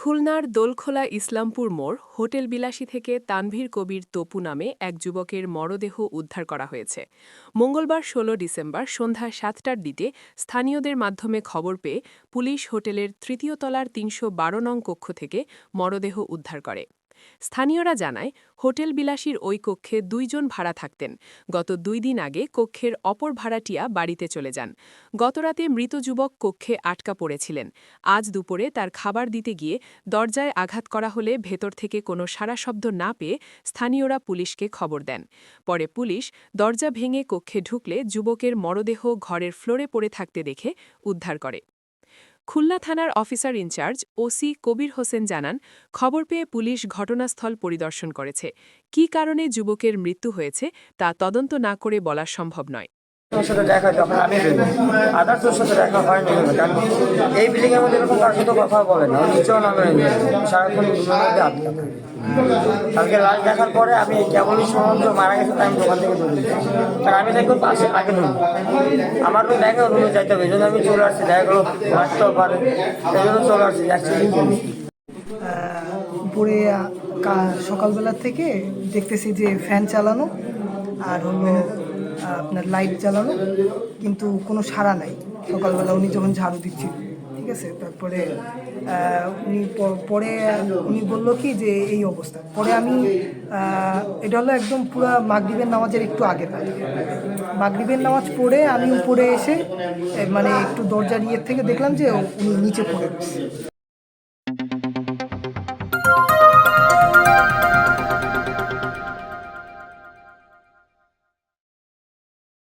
খুলনার দোলখোলা ইসলামপুর মোড় হোটেল বিলাসী থেকে তানভীর কবির তপু নামে এক যুবকের মরদেহ উদ্ধার করা হয়েছে। মঙ্গলবার ১৬ ডিসেম্বর সন্ধ্যা ৭টার দিকে স্থানীয়দের মাধ্যমে খবর পেয়ে পুলিশ হোটেলের তৃতীয় তলার ৩১২ নং কক্ষ থেকে মরদেহ উদ্ধার করে। স্থানীয়রা জানায়, হোটেল বিলাসীর ওই কক্ষে ২ জন ভাড়া থাকতেন। গত ২ দিন আগে কক্ষের অপর ভাড়াটিয়া বাড়িতে চলে যান। গতরাতে মৃত যুবক কক্ষে আটকা পড়েছিলেন। আজ দুপুরে তার খাবার দিতে গিয়ে দরজায় আঘাত করা হলে ভেতর থেকে কোনো সাড়া শব্দ না পেয়ে স্থানীয়রা পুলিশকে খবর দেন। পরে পুলিশ দরজা ভেঙে কক্ষে ঢুকলে যুবকের মরদেহ ঘরের ফ্লোরে পড়ে থাকতে দেখে উদ্ধার করে। খুলনা থানার officer in charge OC Kabir Hossain জানান, খবর পেয়ে পুলিশ ঘটনাস্থল পরিদর্শন করেছে। কী কারণে যুবকের মৃত্যু হয়েছে তা তদন্ত না করে বলা সম্ভব নয়। তোর সাথে দেখা যখন আমি আদার তোর সাথে দেখা হয়নি, কারণ এই বিল্ডিং এর মধ্যে এরকম কার সাথে কথা বলে না, নিচেও নামে সারাক্ষণ মধ্যে আটকা থাকে। কালকে লাশ দেখার পরে আমি কেবলই শুনলাম যে মারা গেছে, তাই আমি দোকান থেকে ধরি, কারণ আমি দেখবো পাশে আগে ধরি, আমার তো দেখা ধরে যাইতে হবে, এই জন্য আমি চলে আসছি। দেখা গেলো আসতেও পারে, এই জন্য চলে আসছি। উপরে সকালবেলা থেকে দেখতেছি যে ফ্যান চালানো আর হলো আপনার লাইট জ্বালানো, কিন্তু কোনো সাড়া নাই। সকালবেলা উনি যখন ঝাড়ু দিচ্ছিল, ঠিক আছে, তারপরে উনি বললো কি যে এই অবস্থা। পরে আমি এটা হলো একদম পুরো মাগরিবের নামাজের একটু আগে থাকে। মাগরিবের নামাজ পড়ে আমি উপরে এসে মানে একটু দরজার ইয়ের থেকে দেখলাম যে উনি নিচে পড়ে গেছে।